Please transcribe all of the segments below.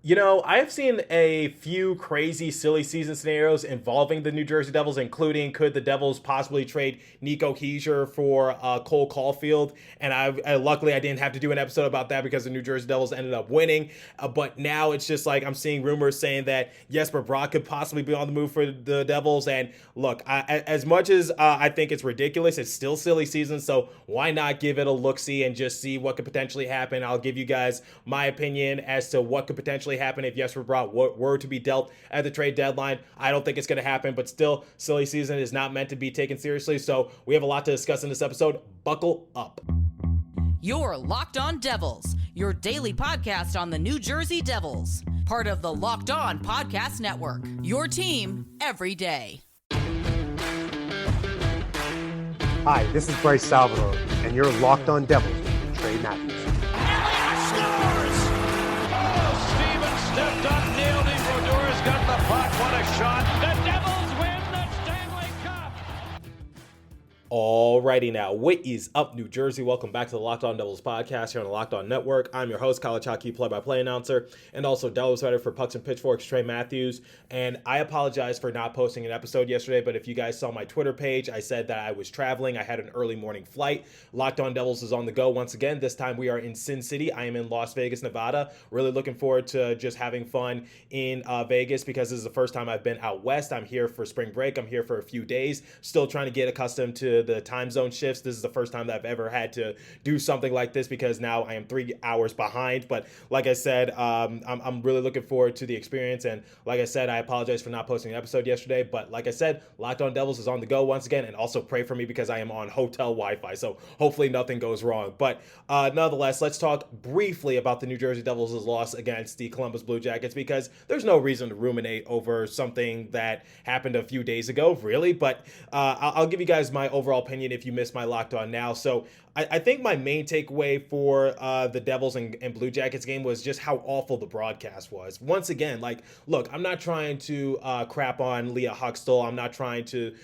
I've seen a few crazy, silly season scenarios involving the New Jersey Devils, including could the Devils possibly trade Nico Hischier for Cole Caulfield? And luckily I didn't have to do an episode about that because the New Jersey Devils ended up winning. But now it's just like I'm seeing rumors saying that Jesper Bratt could possibly be on the move for the Devils. And look, as much as I think it's ridiculous, it's still silly season. So why not give it a look see and just see what could potentially happen? I'll give you guys my opinion as to what could potentially happen if Jesper Bratt were to be dealt at the trade deadline. I don't think it's going to happen, but still, silly season is not meant to be taken seriously. So we have a lot to discuss in this episode. Buckle up. You're Locked On Devils, your daily podcast on the New Jersey Devils, part of the Locked On Podcast Network, your team every day. Hi, this is Bryce Salvador, and you're Locked On Devils with Trey Matthews. Stepped up, nailed it. Brodor's got the puck. What a shot. The Devils win the Stanley Cup. Alrighty now, what is up, New Jersey? Welcome back to the Locked On Devils podcast here on the Locked On Network. I'm your host, college hockey play-by-play announcer, and also Devils writer for Pucks and Pitchforks, Trey Matthews. And I apologize for not posting an episode yesterday, but if you guys saw my Twitter page, I said that I was traveling. I had an early morning flight. Locked On Devils is on the go once again. This time we are in Sin City. I am in Las Vegas, Nevada. Really looking forward to just having fun in Vegas because this is the first time I've been out west. I'm here for spring break. I'm here for a few days. Still trying to get accustomed to the time zone shifts. This is the first time that I've ever had to do something like this because now I am 3 hours behind. But like I said, I'm really looking forward to the experience. And like I said, I apologize for not posting an episode yesterday. But like I said, Locked On Devils is on the go once again. And also pray for me because I am on hotel Wi-Fi. So hopefully nothing goes wrong. But nonetheless, let's talk briefly about the New Jersey Devils' loss against the Columbus Blue Jackets because there's no reason to ruminate over something that happened a few days ago, really. But I'll give you guys my overall opinion if you missed my Locked On Now. So I think my main takeaway for the Devils and Blue Jackets game was just how awful the broadcast was. Once again, like, look, I'm not trying to crap on Leah Huxtall. I'm not trying to,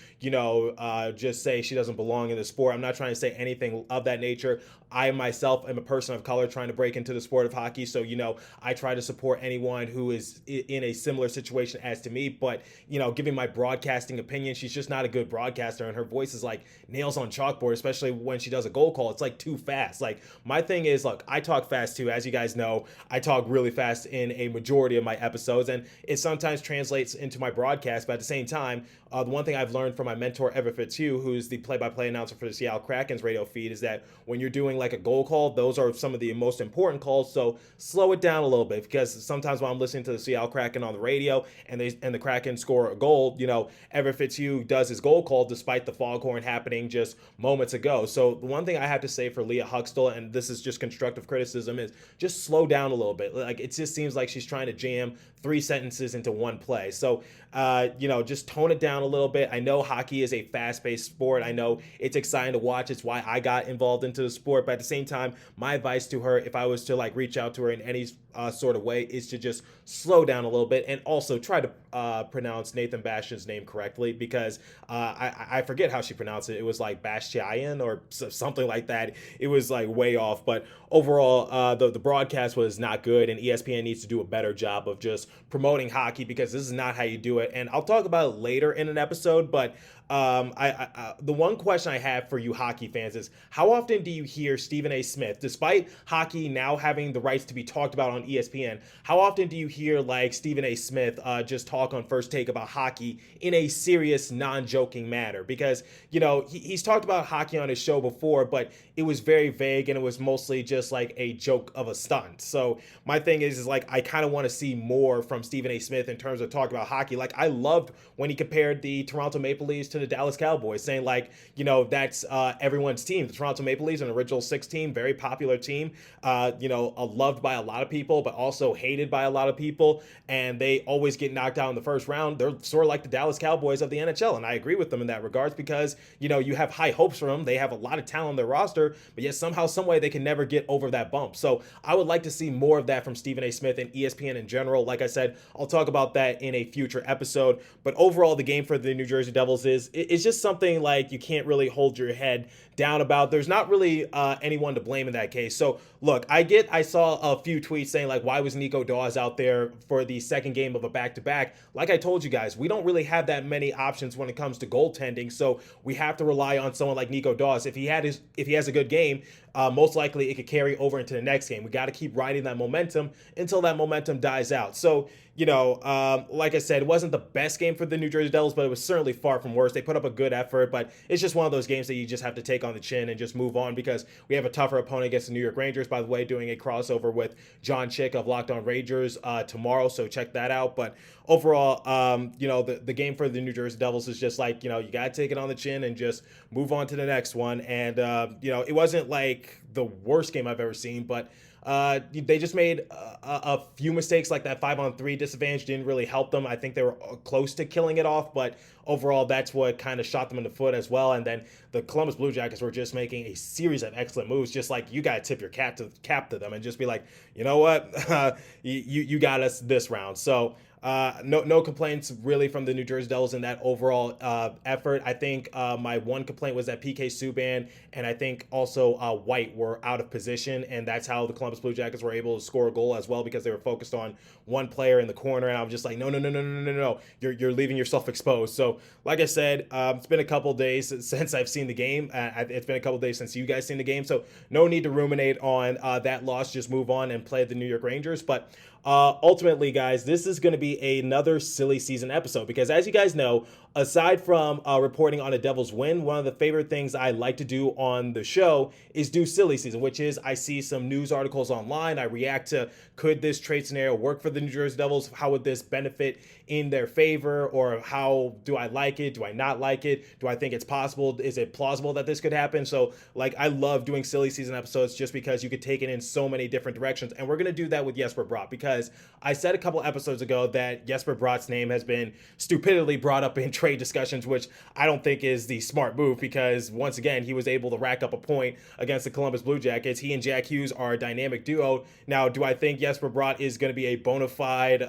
just say she doesn't belong in the sport. I'm not trying to say anything of that nature. I myself am a person of color trying to break into the sport of hockey. So, I try to support anyone who is in a similar situation as to me. But, giving my broadcasting opinion, she's just not a good broadcaster. And her voice is like nails on chalkboard, especially when she does a goal call. It's like too fast. Like my thing is, look, I talk fast too. As you guys know, I talk really fast in a majority of my episodes. And it sometimes translates into my broadcast. But at the same time, the one thing I've learned from my mentor, Ever Fitzhugh, who's the play-by-play announcer for the Seattle Kraken's radio feed, is that when you're doing like a goal call, those are some of the most important calls. So slow it down a little bit because sometimes when I'm listening to the Seattle Kraken on the radio and the Kraken score a goal, Ever Fitzhugh does his goal call despite the foghorn happening just moments ago. So the one thing I have to say for Leah Huxtall, and this is just constructive criticism, is just slow down a little bit. Like it just seems like she's trying to jam 3 sentences into one play. So, just tone it down a little bit. I know hockey is a fast-paced sport. I know it's exciting to watch. It's why I got involved into the sport. But at the same time, my advice to her, if I was to like reach out to her in any sort of way, is to just slow down a little bit and also try to pronounce Nathan Bastian's name correctly because I forget how she pronounced it. It was like Bastian or something like that. It was like way off. But overall, the broadcast was not good, and ESPN needs to do a better job of just promoting hockey because this is not how you do it. And I'll talk about it later in an episode, but the one question I have for you hockey fans is how often do you hear Stephen A. Smith, despite hockey now having the rights to be talked about on ESPN, how often do you hear like Stephen A. Smith just talk on First Take about hockey in a serious, non-joking manner? Because, he's talked about hockey on his show before, but it was very vague and it was mostly just like a joke of a stunt. So my thing is like, I kind of want to see more from Stephen A. Smith in terms of talking about hockey. Like I loved when he compared the Toronto Maple Leafs to the Dallas Cowboys, saying like, that's everyone's team. The Toronto Maple Leafs, an original 6 team, very popular team, loved by a lot of people, but also hated by a lot of people. And they always get knocked out in the first round. They're sort of like the Dallas Cowboys of the NHL. And I agree with them in that regards because, you have high hopes for them. They have a lot of talent on their roster, but yet somehow, some way they can never get over that bump. So I would like to see more of that from Stephen A. Smith and ESPN in general. Like I said, I'll talk about that in a future episode. But overall, the game for the New Jersey Devils it's just something like you can't really hold your head down about. There's not really anyone to blame in that case. So look, I saw a few tweets saying, like, why was Nico Dawes out there for the second game of a back-to-back? Like I told you guys, we don't really have that many options when it comes to goaltending, so we have to rely on someone like Nico Dawes. If he has a good game, most likely it could carry over into the next game. We got to keep riding that momentum until that momentum dies out. So, like I said, it wasn't the best game for the New Jersey Devils, but it was certainly far from worse. They put up a good effort, but it's just one of those games that you just have to take on the chin and just move on, because we have a tougher opponent against the New York Rangers, by the way, doing a crossover with John Chick of Locked On Rangers tomorrow, so check that out. But overall, the game for the New Jersey Devils is just like, you got to take it on the chin and just move on to the next one. And, it wasn't like the worst game I've ever seen, but they just made a few mistakes, like that 5-on-3 disadvantage didn't really help them. I think they were close to killing it off, but overall, that's what kind of shot them in the foot as well. And then the Columbus Blue Jackets were just making a series of excellent moves, just like you got to tip your cap to them and just be like, you know what, you got us this round. So no complaints really from the New Jersey Devils in that overall effort. I think my one complaint was that PK Subban and I think also White were out of position, and that's how the Columbus Blue Jackets were able to score a goal as well, because they were focused on one player in the corner, and I was just like, no, you're leaving yourself exposed. So like I said, it's been a couple days since I've seen the game. It's been a couple days since you guys seen the game, so no need to ruminate on that loss. Just move on and play the New York Rangers. But ultimately, guys, this is going to be another silly season episode, because as you guys know, aside from reporting on a Devils win, one of the favorite things I like to do on the show is do silly season, which is I see some news articles online. I react to, could this trade scenario work for the New Jersey Devils? How would this benefit in their favor? Or how do I like it? Do I not like it? Do I think it's possible? Is it plausible that this could happen? So like, I love doing silly season episodes just because you could take it in so many different directions. And we're going to do that with Jesper Bratt, because I said a couple episodes ago that Jesper Bratt's name has been stupidly brought up in trade discussions, which I don't think is the smart move, because once again, he was able to rack up a point against the Columbus Blue Jackets. He and Jack Hughes are a dynamic duo. Now, do I think Jesper Bratt is going to be a bona fide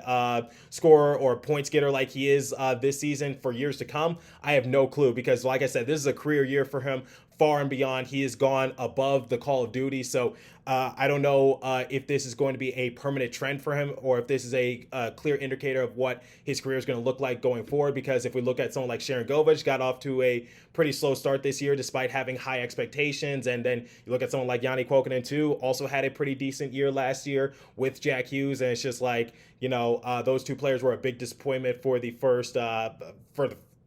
scorer or points getter like he is this season for years to come? I have no clue, because like I said, this is a career year for him. Far and beyond, he has gone above the call of duty. So I don't know if this is going to be a permanent trend for him, or if this is a clear indicator of what his career is going to look like going forward. Because if we look at someone like Sharon Govich, got off to a pretty slow start this year despite having high expectations. And then you look at someone like Yanni Kuokkanen too, also had a pretty decent year last year with Jack Hughes. And it's just like, those two players were a big disappointment for the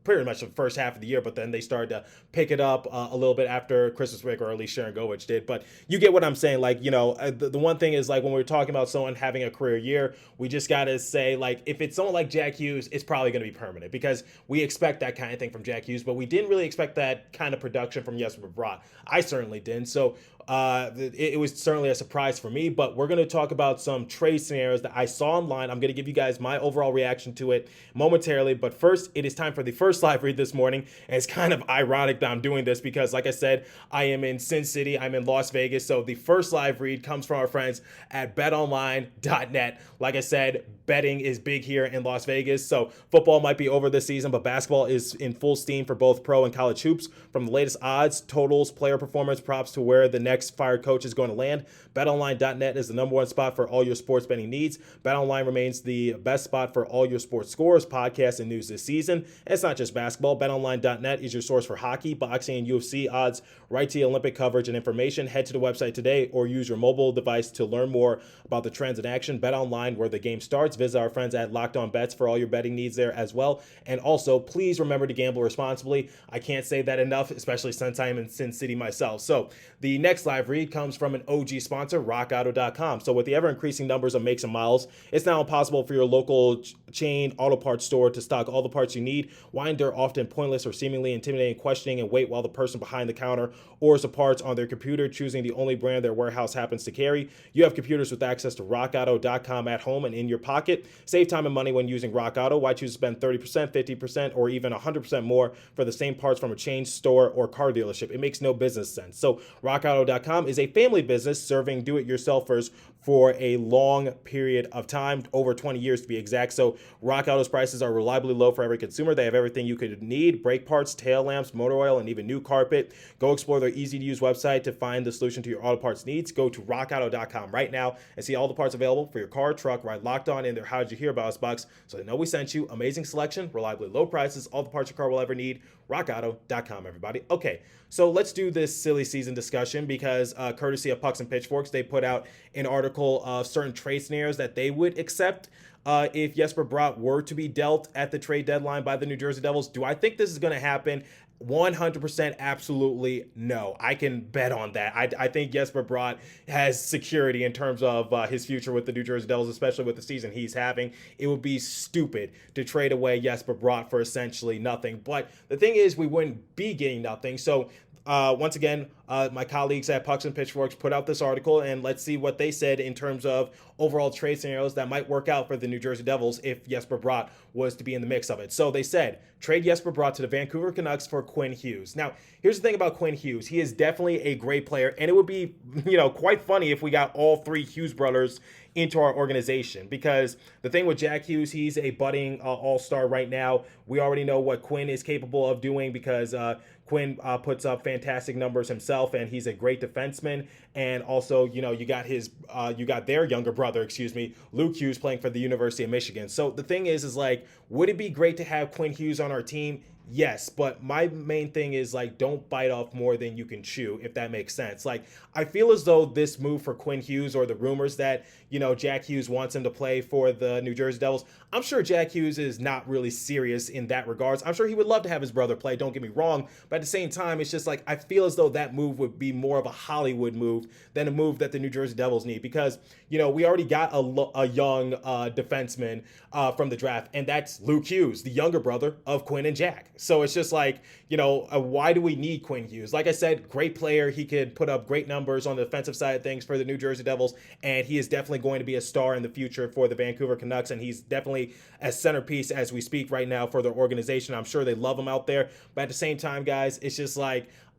pretty much the first half of the year, but then they started to pick it up a little bit after Christmas break, or at least Sharon Govich did. But you get what I'm saying. Like, the one thing is, like, when we're talking about someone having a career year, we just got to say, like, if it's someone like Jack Hughes, it's probably going to be permanent, because we expect that kind of thing from Jack Hughes, but we didn't really expect that kind of production from Jesper Bratt. I certainly didn't. So it was certainly a surprise for me. But we're going to talk about some trade scenarios that I saw online. I'm going to give you guys my overall reaction to it momentarily. But first, it is time for the first live read this morning. And it's kind of ironic that I'm doing this, because like I said, I am in Sin City. I'm in Las Vegas. So the first live read comes from our friends at BetOnline.net. Like I said, betting is big here in Las Vegas. So football might be over this season, but basketball is in full steam for both pro and college hoops. From the latest odds, totals, player performance, props to where the next fired coach is going to land, BetOnline.net is the number one spot for all your sports betting needs. BetOnline remains the best spot for all your sports scores, podcasts, and news this season. And it's not just basketball. BetOnline.net is your source for hockey, boxing, and UFC odds, right to Olympic coverage and information. Head to the website today or use your mobile device to learn more about the trends in action. BetOnline, where the game starts. Visit our friends at Locked On Bets for all your betting needs there as well. And also, please remember to gamble responsibly. I can't say that enough, especially since I am in Sin City myself. So the next live read comes from an OG sponsor, RockAuto.com. So with the ever-increasing numbers of makes and models, it's now impossible for your local chain auto parts store to stock all the parts you need. Why endure often pointless or seemingly intimidating questioning and wait while the person behind the counter orders the parts on their computer, choosing the only brand their warehouse happens to carry? You have computers with access to RockAuto.com at home and in your pocket. Save time and money when using RockAuto. Why choose to spend 30%, 50%, or even 100% more for the same parts from a chain store or car dealership? It makes no business sense. So RockAuto.com is a family business serving do-it-yourselfers for a long period of time, over 20 years to be exact. So Rock Auto's prices are reliably low for every consumer. They have everything you could need: brake parts, tail lamps, motor oil, and even new carpet. Go explore their easy-to-use website to find the solution to your auto parts needs. Go to rockauto.com right now and see all the parts available for your car, truck, ride Locked On in their How Did You Hear About Us box, so they know we sent you. Amazing selection, reliably low prices, all the parts your car will ever need. rockauto.com, everybody. Okay, so let's do this silly season discussion because courtesy of Pucks and Pitchforks, they put out an article of certain trade scenarios that they would accept if Jesper Bratt were to be dealt at the trade deadline by the New Jersey Devils. Do I think this is going to happen? 100% absolutely no. I can bet on that. I think Jesper Bratt has security in terms of his future with the New Jersey Devils, especially with the season he's having. It would be stupid to trade away Jesper Bratt for essentially nothing. But the thing is, we wouldn't be getting nothing. So once again, my colleagues at Pucks and Pitchforks put out this article, and let's see what they said in terms of overall trade scenarios that might work out for the New Jersey Devils if Jesper Bratt was to be in the mix of it. So they said, trade Jesper Bratt to the Vancouver Canucks for Quinn Hughes. Now, here's the thing about Quinn Hughes. He is definitely a great player, and it would be, quite funny if we got all three Hughes brothers into our organization, because the thing with Jack Hughes, he's a budding all-star right now. We already know what Quinn is capable of doing because Quinn puts up fantastic numbers himself, and he's a great defenseman. And also, you got their younger brother, Luke Hughes, playing for the University of Michigan. So the thing is like, would it be great to have Quinn Hughes on our team? Yes, but my main thing is don't bite off more than you can chew, if that makes sense. I feel as though this move for Quinn Hughes, or the rumors that, Jack Hughes wants him to play for the New Jersey Devils, I'm sure Jack Hughes is not really serious in that regards. I'm sure he would love to have his brother play, don't get me wrong, but at the same time, it's just I feel as though that move would be more of a Hollywood move than a move that the New Jersey Devils need, because, we already got a young defenseman from the draft, and that's Luke Hughes, the younger brother of Quinn and Jack. So it's just why do we need Quinn Hughes? Like I said, great player. He could put up great numbers on the defensive side of things for the New Jersey Devils, and he is definitely going to be a star in the future for the Vancouver Canucks, and he's definitely a centerpiece as we speak right now for their organization. I'm sure they love him out there, but at the same time, guys, it's just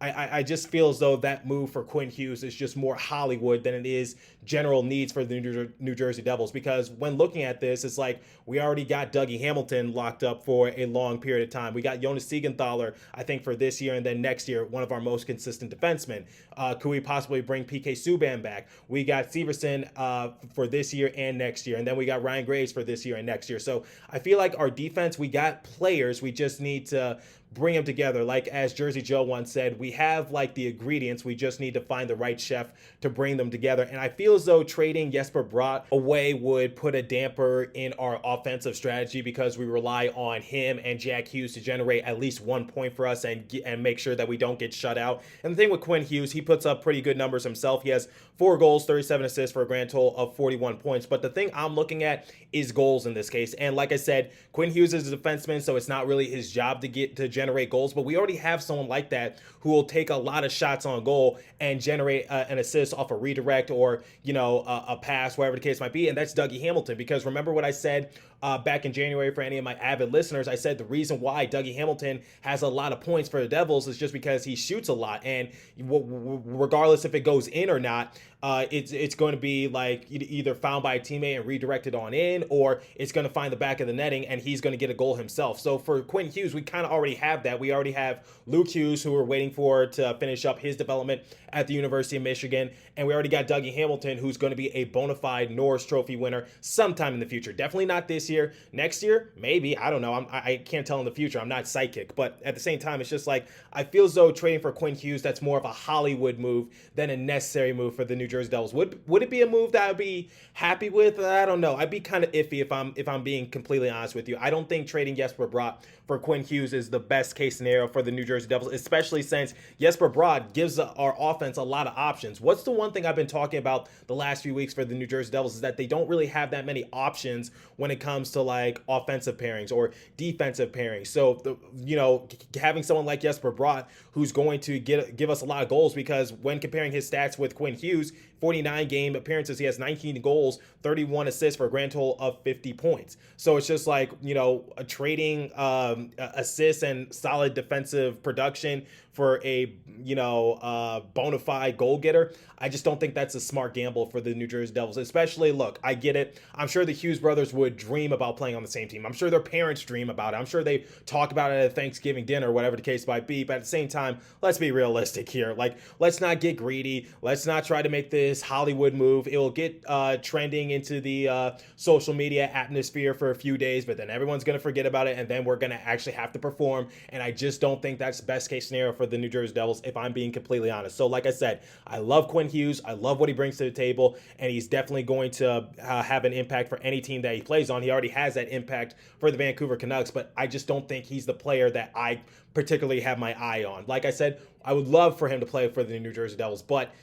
I just feel as though that move for Quinn Hughes is just more Hollywood than it is general needs for the New Jersey Devils, because when looking at this, it's we already got Dougie Hamilton locked up for a long period of time. We got Jonas Siegenthaler, I think, for this year, and then next year, one of our most consistent defensemen. Could we possibly bring PK Subban back? We got Severson for this year and next year, and then we got Ryan Graves for this year and next year. So I feel like our defense, we got players, we just need to bring them together. As Jersey Joe once said, we have the ingredients, we just need to find the right chef to bring them together. And I feel as though trading Jesper Bratt away would put a damper in our offensive strategy, because we rely on him and Jack Hughes to generate at least 1 point for us and make sure that we don't get shut out. And the thing with Quinn Hughes, he puts up pretty good numbers himself. He has 4 goals, 37 assists for a grand total of 41 points. But the thing I'm looking at is goals in this case. And like I said, Quinn Hughes is a defenseman, so it's not really his job to generate goals, but we already have someone like that who will take a lot of shots on goal and generate an assist off a redirect or a pass, whatever the case might be, and that's Dougie Hamilton. Because remember what I said back in January, for any of my avid listeners, I said the reason why Dougie Hamilton has a lot of points for the Devils is just because he shoots a lot, and regardless if it goes in or not, it's going to be either found by a teammate and redirected on in, or it's going to find the back of the netting and he's going to get a goal himself. So for Quinn Hughes, we kind of already have that. We already have Luke Hughes, who we're waiting for to finish up his development at the University of Michigan, and we already got Dougie Hamilton, who's going to be a bona fide Norris Trophy winner sometime in the future. Definitely not this year. Next year, maybe. I don't know. I can't tell in the future. I'm not psychic, but at the same time, it's just I feel as though trading for Quinn Hughes, that's more of a Hollywood move than a necessary move for the New Jersey Devils. Would it be a move that I'd be happy with? I don't know. I'd be kind of iffy if I'm being completely honest with you. I don't think trading Jesper Bratt for Quinn Hughes is the best case scenario for the New Jersey Devils, especially since Jesper Bratt gives our offense a lot of options. What's the one thing I've been talking about the last few weeks for the New Jersey Devils is that they don't really have that many options when it comes to offensive pairings or defensive pairings. So, having someone like Jesper Bratt who's going to give us a lot of goals, because when comparing his stats with Quinn Hughes, 49 game appearances, he has 19 goals, 31 assists for a grand total of 50 points. So it's just trading assists and solid defensive production for a bona fide goal getter. I just don't think that's a smart gamble for the New Jersey Devils, especially, look, I get it. I'm sure the Hughes brothers would dream about playing on the same team. I'm sure their parents dream about it. I'm sure they talk about it at Thanksgiving dinner or whatever the case might be. But at the same time, let's be realistic here. Like, let's not get greedy. Let's not try to make this Hollywood move. It will get trending into the social media atmosphere for a few days, but then everyone's going to forget about it, and then we're going to actually have to perform. And I just don't think that's the best case scenario for the New Jersey Devils, if I'm being completely honest. So like I said, I love Quinn Hughes. I love what he brings to the table, and he's definitely going to have an impact for any team that he plays on. He already has that impact for the Vancouver Canucks, but I just don't think he's the player that I particularly have my eye on. Like I said, I would love for him to play for the New Jersey Devils, but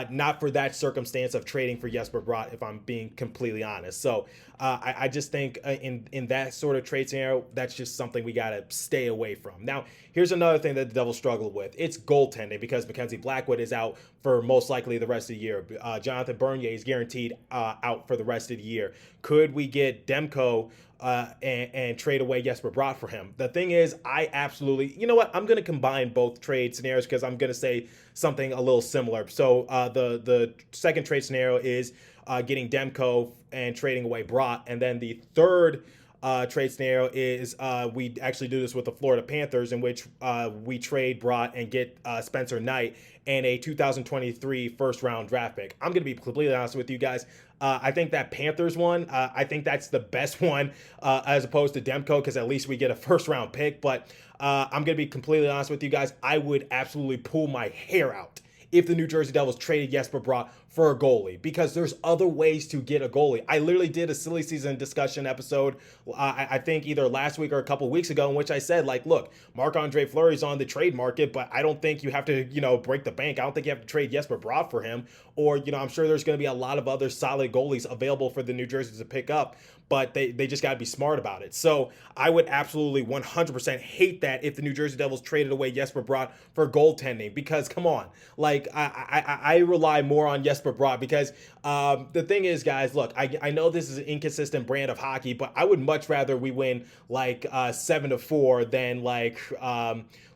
not for that circumstance of trading for Jesper Bratt, if I'm being completely honest. So I just think in that sort of trade scenario, that's just something we got to stay away from. Now, here's another thing that the Devils struggle with. It's goaltending, because Mackenzie Blackwood is out for most likely the rest of the year. Jonathan Bernier is guaranteed out for the rest of the year. Could we get Demko and trade away Jesper Bratt for him? The thing is, I absolutely, you know what? I'm going to combine both trade scenarios because I'm going to say something a little similar. So the second trade scenario is getting Demko and trading away Bratt. And then the third trade scenario is we actually do this with the Florida Panthers, in which we trade Bratt and get Spencer Knight and a 2023 first round draft pick. I'm going to be completely honest with you guys. I think that Panthers one, I think that's the best one as opposed to Demko, because at least we get a first round pick. But I'm going to be completely honest with you guys. I would absolutely pull my hair out if the New Jersey Devils traded Jesper Bratt for a goalie, because there's other ways to get a goalie. I literally did a silly season discussion episode, I think either last week or a couple weeks ago, in which I said, like, look, Marc-Andre Fleury's on the trade market, but I don't think you have to, break the bank. I don't think you have to trade Jesper Bratt for him. Or, I'm sure there's going to be a lot of other solid goalies available for the New Jersey to pick up, but they just got to be smart about it. So I would absolutely 100% hate that if the New Jersey Devils traded away Jesper Bratt for goaltending, because come on, like I rely more on Jesper Bratt, because the thing is, guys, look, I know this is an inconsistent brand of hockey, but I would much rather we win like 7-4 than like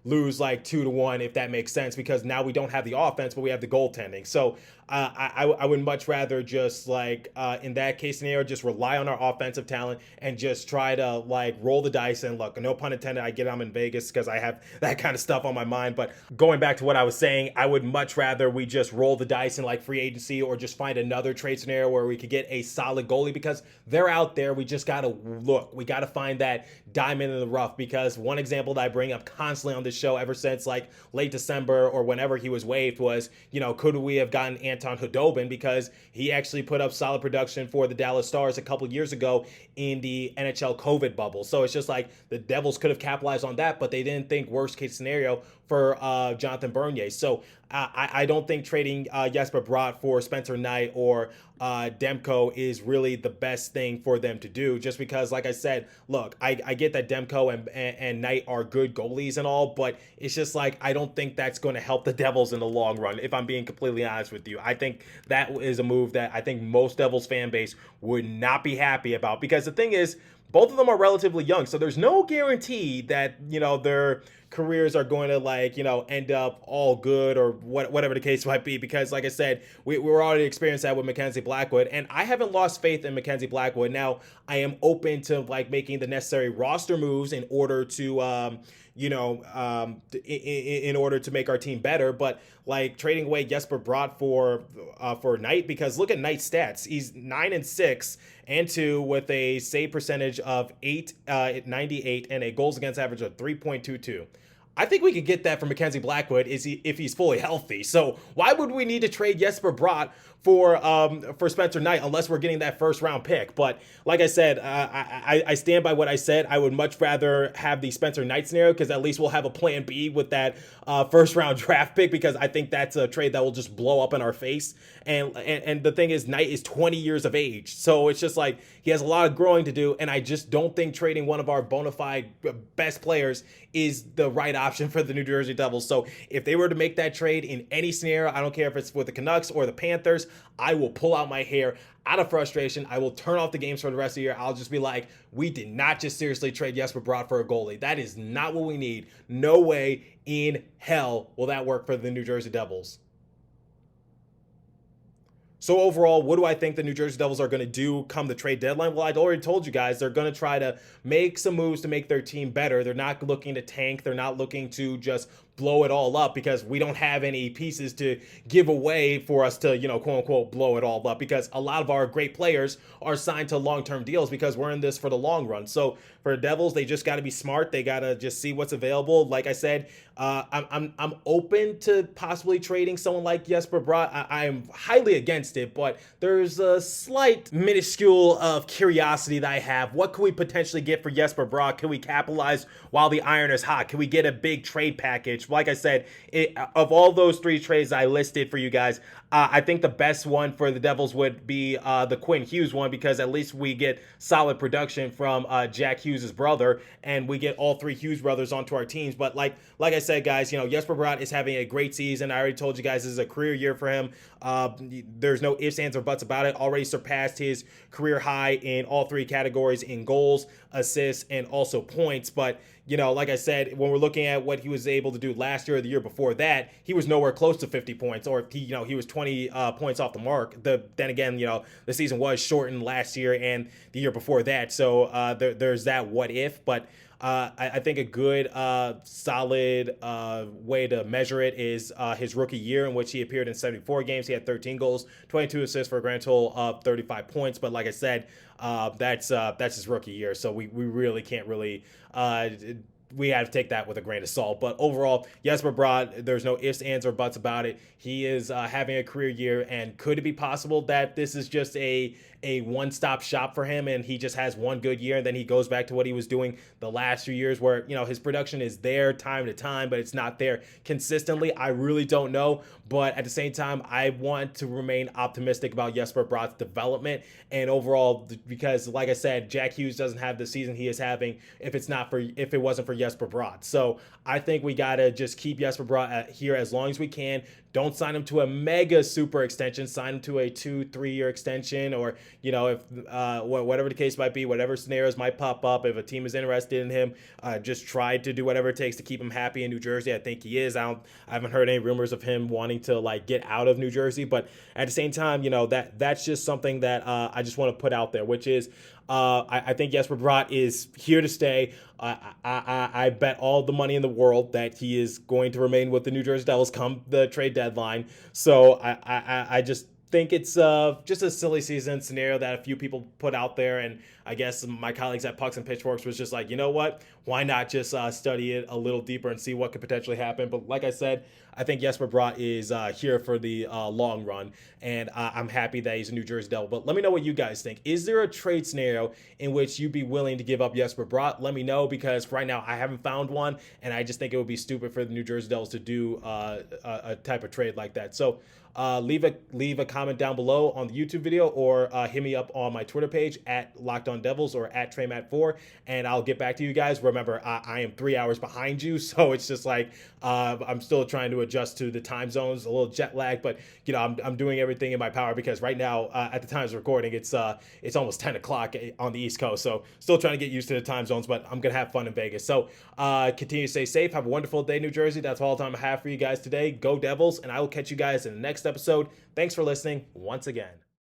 lose like 2-1, if that makes sense, because now we don't have the offense, but we have the goaltending. So I would much rather just like in that case scenario, just rely on our offensive talent and just try to like roll the dice. And look, no pun intended, I get I'm in Vegas because I have that kind of stuff on my mind. But going back to what I was saying, I would much rather we just roll the dice in like free agency, or just find another trade scenario where we could get a solid goalie, because they're out there. We just got to look. We got to find that diamond in the rough, because one example that I bring up constantly on this show ever since like late December or whenever he was waived was, could we have gotten Anton Khudobin, because he actually put up solid production for the Dallas Stars a couple years ago in the NHL COVID bubble. So it's just like the Devils could have capitalized on that, but they didn't think worst case scenario for Jonathan Bernier. So I don't think trading Jesper Bratt for Spencer Knight or Demko is really the best thing for them to do, just because, like I said, look, I get that Demko and Knight are good goalies and all, but it's just like I don't think that's going to help the Devils in the long run, if I'm being completely honest with you. I think that is a move that I think most Devils fan base would not be happy about, because the thing is, both of them are relatively young, so there's no guarantee that, their careers are going to like, end up all good or whatever the case might be, because like I said, we're already experienced that with Mackenzie Blackwood, and I haven't lost faith in Mackenzie Blackwood. Now, I am open to like making the necessary roster moves in order to, in order to make our team better, but like trading away Jesper Bratt for Knight, because look at Knight's stats. He's 9-6 and 2 with a save percentage of 898 and a goals against average of 3.22. I think we could get that from Mackenzie Blackwood if he's fully healthy. So why would we need to trade Jesper Bratt for Spencer Knight unless we're getting that first round pick? But like I said, I stand by what I said. I would much rather have the Spencer Knight scenario, because at least we'll have a plan B with that first round draft pick, because I think that's a trade that will just blow up in our face. And the thing is, Knight is 20 years of age, so it's just like he has a lot of growing to do, and I just don't think trading one of our bona fide best players is the right option option for the New Jersey Devils. So if they were to make that trade in any scenario, I don't care if it's with the Canucks or the Panthers, I will pull out my hair out of frustration. I will turn off the games for the rest of the year. I'll just be like, we did not just seriously trade Jesper Bratt for a goalie. That is not what we need. No way in hell will that work for the New Jersey Devils. So overall, what do I think the New Jersey Devils are going to do come the trade deadline? Well, I'd already told you guys they're going to try to make some moves to make their team better. They're not looking to tank. They're not looking to just blow it all up because we don't have any pieces to give away for us to, quote unquote, blow it all up, because a lot of our great players are signed to long-term deals because we're in this for the long run. So for the Devils, they just got to be smart. They got to just see what's available. Like I said, I'm open to possibly trading someone like Jesper Bratt. I'm highly against it, but there's a slight minuscule of curiosity that I have. What can we potentially get for Jesper Bratt? Can we capitalize while the iron is hot? Can we get a big trade package? Like I said, of all those three trades I listed for you guys, I think the best one for the Devils would be the Quinn Hughes one, because at least we get solid production from Jack Hughes' brother, and we get all three Hughes brothers onto our teams. But like I said, guys, Jesper Bratt is having a great season. I already told you guys this is a career year for him. There's no ifs, ands, or buts about it. Already surpassed his career high in all three categories, in goals, assists, and also points. But like I said, when we're looking at what he was able to do last year or the year before that, he was nowhere close to 50 points, or he was 20 points off the mark. Then again, the season was shortened last year and the year before that. So there's that what if, but I think a good, solid way to measure it is his rookie year, in which he appeared in 74 games. He had 13 goals, 22 assists for a grand total of 35 points. But like I said, that's his rookie year, so we really can't really we have to take that with a grain of salt. But overall, Jesper Bratt, there's no ifs, ands, or buts about it. He is having a career year, and could it be possible that this is just a one-stop shop for him, and he just has one good year, and then he goes back to what he was doing the last few years, where his production is there time to time, but it's not there consistently? I really don't know, but at the same time, I want to remain optimistic about Jesper Bratt's development and overall, because like I said, Jack Hughes doesn't have the season he is having if it wasn't for Jesper Bratt. So I think we gotta just keep Jesper Bratt here as long as we can. Don't sign him to a mega super extension. Sign him to a 2-3 year extension, or if whatever the case might be, whatever scenarios might pop up. If a team is interested in him, just try to do whatever it takes to keep him happy in New Jersey. I think he is. I haven't heard any rumors of him wanting to get out of New Jersey, but at the same time, that's just something that I just want to put out there, which is I think Jesper Bratt is here to stay. I bet all the money in the world that he is going to remain with the New Jersey Devils come the trade deadline. So I just think it's just a silly season scenario that a few people put out there, and I guess my colleagues at Pucks and Pitchforks was just like, you know what, why not just study it a little deeper and see what could potentially happen. But like I said, I think Jesper Bratt is here for the long run, and I'm happy that he's a New Jersey Devil. But let me know what you guys think. Is there a trade scenario in which you'd be willing to give up Jesper Bratt? Let me know, because right now I haven't found one, and I just think it would be stupid for the New Jersey Devils to do a type of trade like that. So leave a comment down below on the YouTube video, or hit me up on my Twitter page at Locked On Devils or at TreyMatt4, and I'll get back to you guys. Remember, I am 3 hours behind you, so it's just like I'm still trying to adjust to the time zones, a little jet lag, but I'm doing everything in my power, because right now at the time of recording, it's almost 10 o'clock on the East Coast, so still trying to get used to the time zones, but I'm gonna have fun in Vegas. So continue to stay safe. Have a wonderful day, New Jersey. That's all the time I have for you guys today. Go Devils, and I will catch you guys in the next episode. Thanks for listening once again.